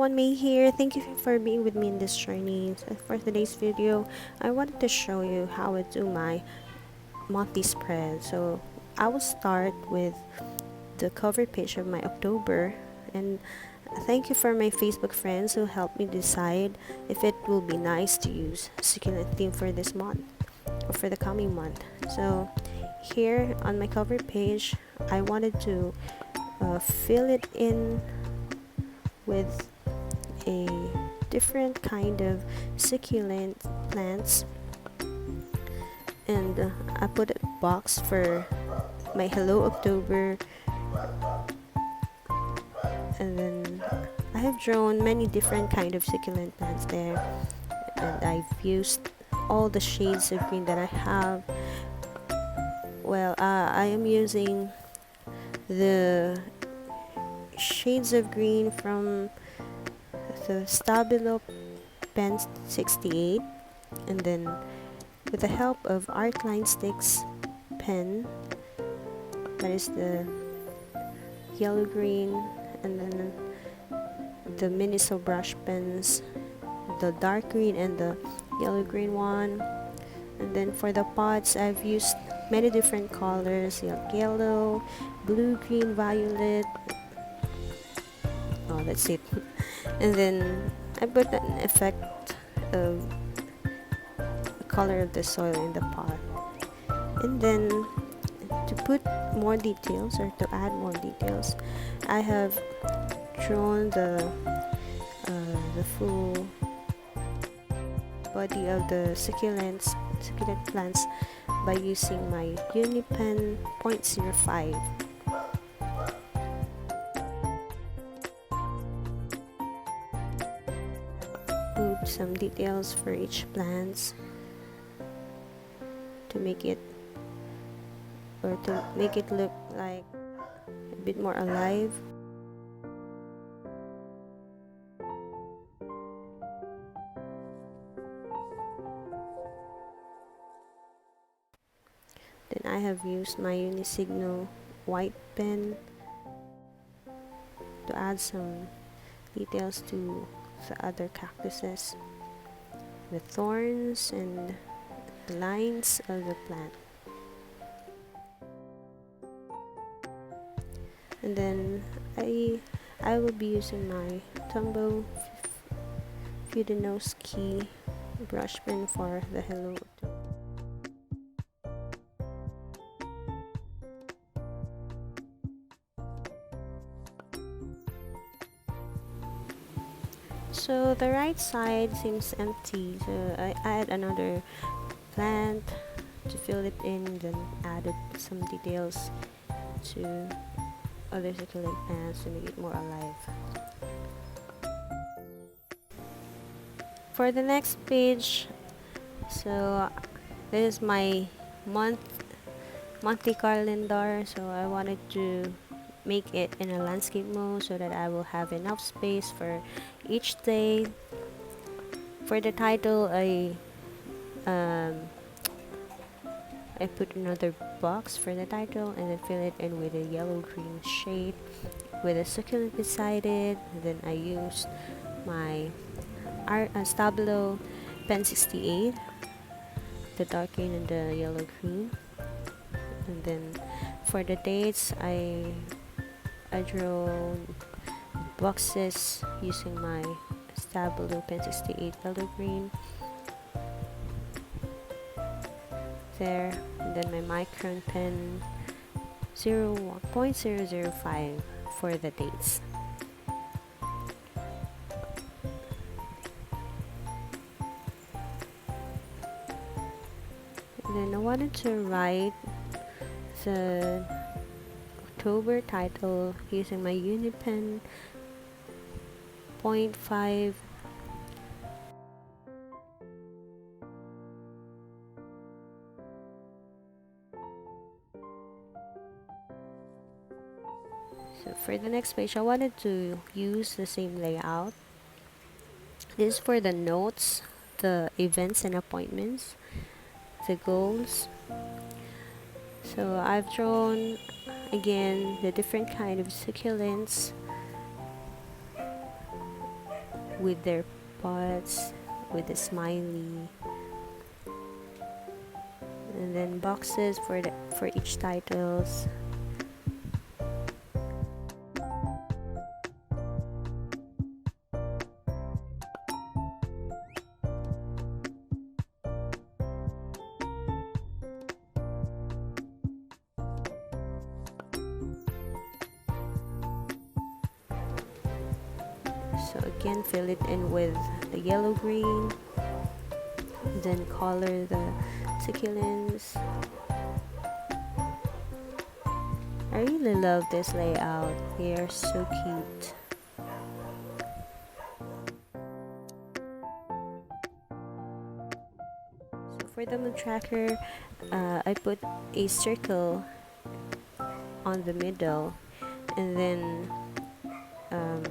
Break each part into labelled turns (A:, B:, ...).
A: everyone, May here. Thank you for being with me in this journey. So for today's video, I wanted to show you how I do my monthly spread. So I will start with the cover page of my October, and thank you for my Facebook friends who helped me decide if it will be nice to use succulent theme for this month or for the coming month. So here on my cover page, I wanted to fill it in with a different kind of succulent plants, and I put a box for my Hello October, and then I have drawn many different kind of succulent plants there, and I've used all the shades of green that I have. Well, I am using the shades of green from the Stabilo Pen 68, and then with the help of Art Line Sticks pen, that is the yellow green, and then the Miniso brush pens, the dark green and the yellow green one. And then for the pots, I've used many different colors, like yellow, blue, green, violet. Oh, that's it. And then I put an effect of the color of the soil in the pot. And then to put more details, or to add more details, I have drawn the full body of the succulent plants by using my Unipen 0.05. Put some details for each plants to make it look like a bit more alive. Then I have used my Unisigno white pen to add some details to the other cactuses, the thorns and the lines of the plant. And then I will be using my Tombow Fudinovsky brush pen for the Hello October. So the right side seems empty, so I add another plant to fill it in, then added some details to other succulent plants to make it more alive. For the next page, so this is my monthly calendar, so I wanted to make it in a landscape mode so that I will have enough space for each day. For the title, I put another box for the title and then fill it in with a yellow green shade with a succulent beside it. And then I used my Stabilo Pen 68, the dark green and the yellow green. And then for the dates, I draw boxes using my Stabilo Pen 68 yellow green there, and then my micron pen 0.005 for the dates. And then I wanted to write the October title using my Unipen 0.5. So for the next page, I wanted to use the same layout. This is for the notes, the events and appointments, the goals. So I've drawn again the different kind of succulents with their pots, with the smiley, and then boxes for each titles. So again, fill it in with the yellow green, then color the succulents. I really love this layout. They are so cute. So for the moon tracker, I put a circle on the middle, and then um,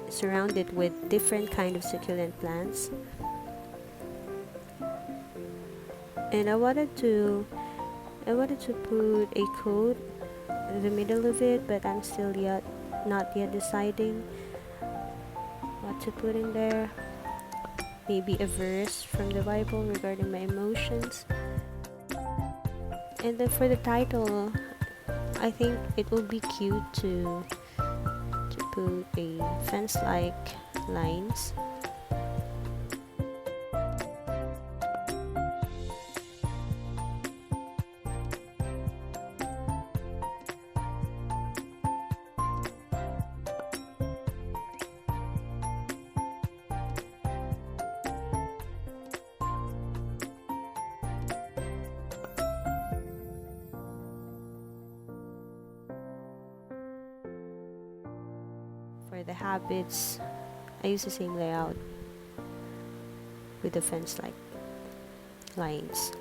A: surround it with different kind of succulent plants. And I wanted to put a quote in the middle of it, but I'm still not yet deciding what to put in there. Maybe a verse from the Bible regarding my emotions. And then for the title, I think it will be cute to put a fence-like lines. For the habits, I use the same layout with the fence-like lines.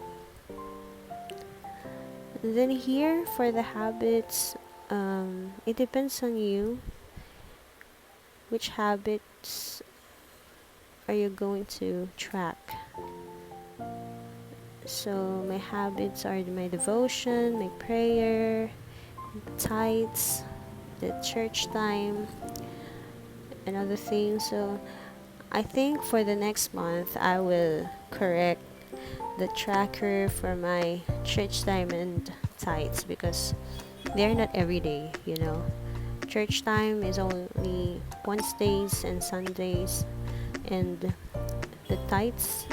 A: And then here for the habits, it depends on you. Which habits are you going to track? So my habits are my devotion, my prayer, tithes, the church time, and other things. So I think for the next month I will correct the tracker for my church time and tithes, because they're not every day, you know. Church time is only Wednesdays and Sundays, and the tithes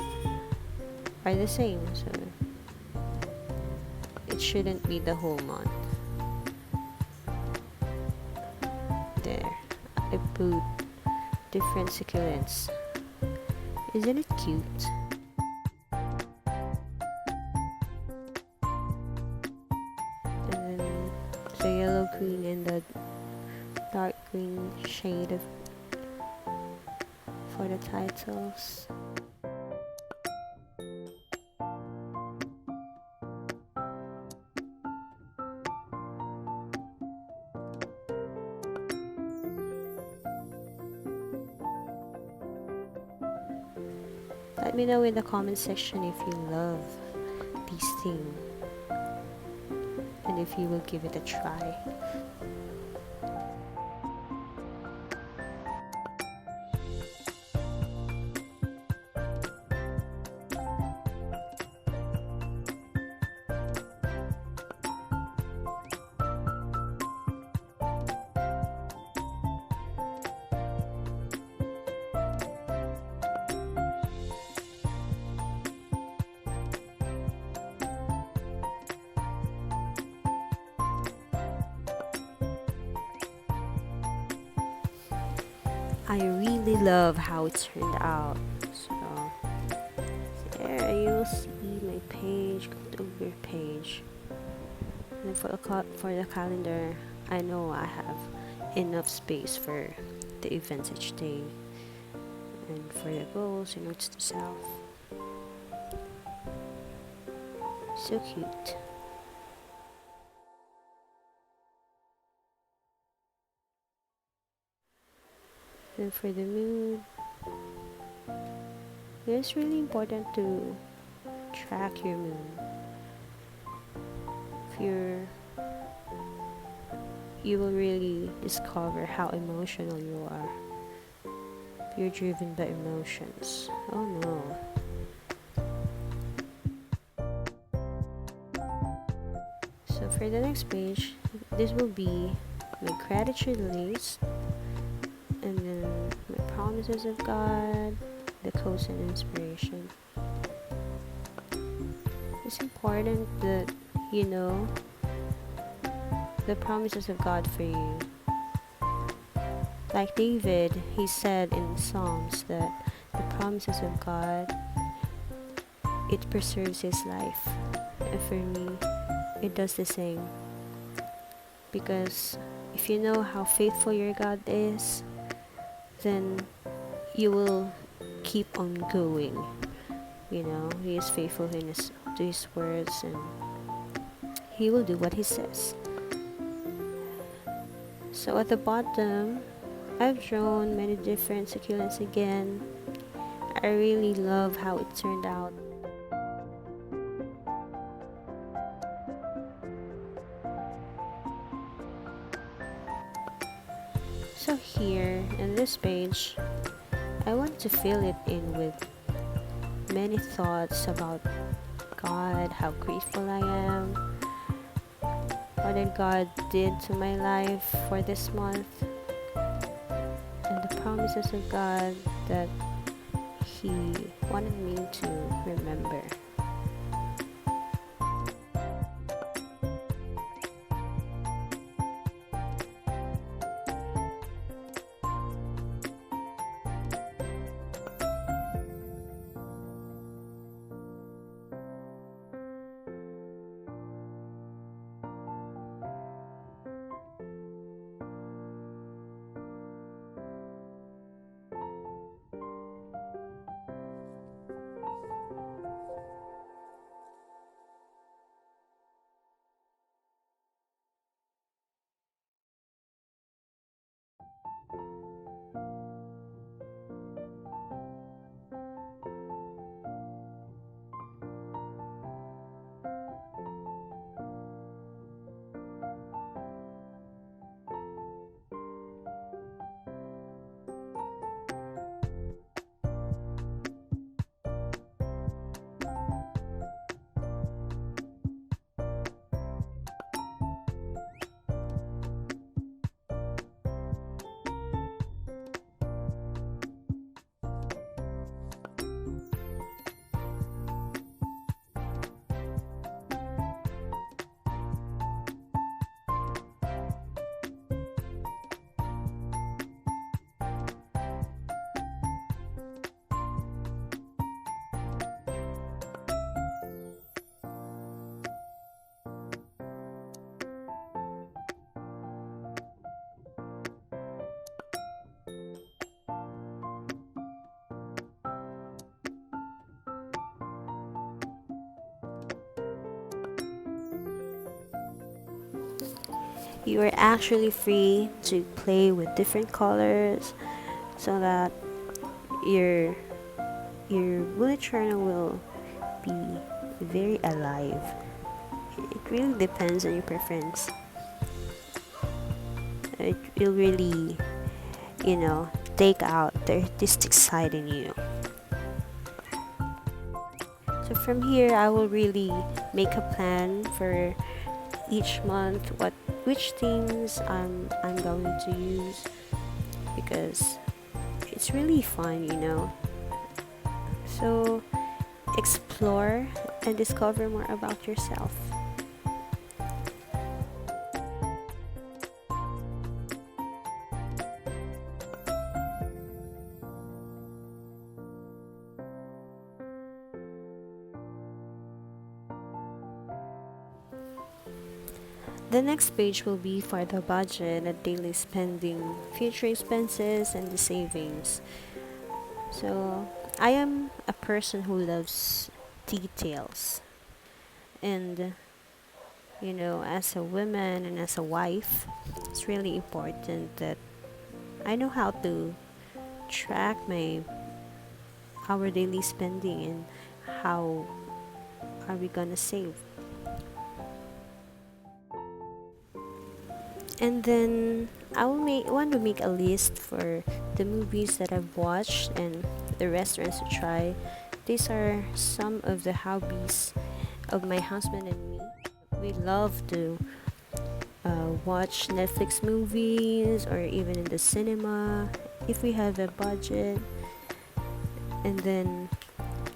A: are the same, so it shouldn't be the whole month. There, I put different succulents. Isn't it cute? And then the yellow green and the dark green shade of for the titles. Let me know in the comment section if you love this theme and if you will give it a try. I really love how it turned out. So there you will see my page, October page. And for the calendar, I know I have enough space for the events each day and for the goals and notes to self. So cute. And for the mood, it's really important to track your mood. If you will really discover how emotional you are. you're driven by emotions. Oh no. So for the next page, this will be my gratitude list, and then my promises of God, the quotes and inspiration. It's important that you know the promises of God for you. Like David, he said in Psalms that the promises of God, it preserves his life. And for me, it does the same. Because if you know how faithful your God is, then you will keep on going. You know, He is faithful to His words, and He will do what He says. So at the bottom, I've drawn many different succulents again. I really love how it turned out. So here in this page, I want to fill it in with many thoughts about God, how grateful I am, what did God did to my life for this month, and the promises of God that He wanted me to remember. You are actually free to play with different colors so that your bullet journal will be very alive. It really depends on your preference. It will really, you know, take out the artistic side in you. So from here, I will really make a plan for each month which themes I'm going to use, because it's really fun, you know. So explore and discover more about yourself. The next page will be for the budget, the daily spending, future expenses, and the savings. So, I am a person who loves details. And, you know, as a woman and as a wife, it's really important that I know how to track our daily spending and how are we gonna save. And then want to make a list for the movies that I've watched and the restaurants to try, these are some of the hobbies of my husband and me. We love to watch Netflix movies or even in the cinema if we have a budget. And then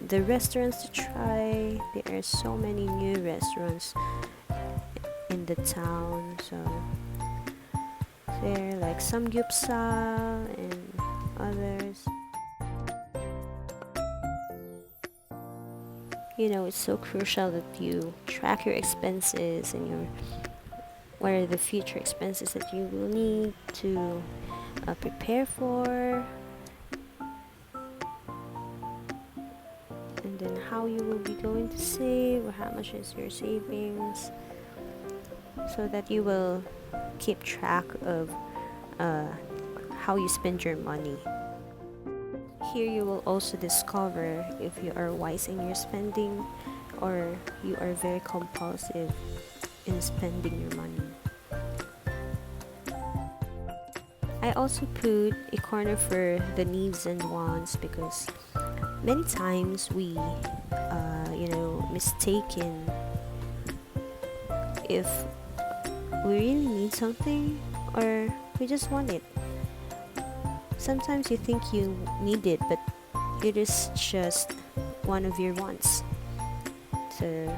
A: the restaurants to try, there are so many new restaurants in the town. So there are like samgyeopsal and others. You know, it's so crucial that you track your expenses and your what are the future expenses that you will need to prepare for, and then how you will be going to save or how much is your savings, so that you will keep track of uh, how you spend your money. Here you will also discover if you are wise in your spending or you are very compulsive in spending your money. I also put a corner for the needs and wants because many times we, mistaken if we really need something or we just want it. Sometimes you think you need it, but it is just one of your wants. So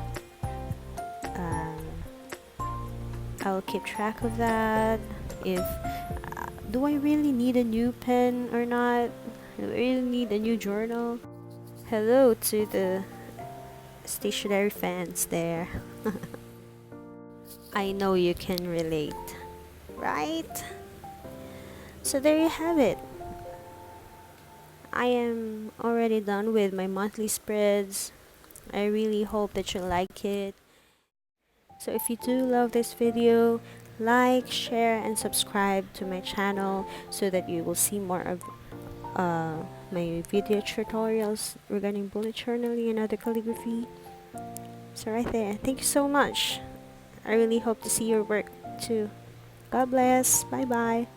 A: I'll keep track of that. If do I really need a new pen or not? Do I really need a new journal? Hello to the stationary fans there. I know you can relate, right? So there you have it. I am already done with my monthly spreads. I really hope that you like it. So if you do love this video, like, share, and subscribe to my channel so that you will see more of my video tutorials regarding bullet journaling and other calligraphy. So right there, thank you so much. I really hope to see your work too. God bless. Bye bye.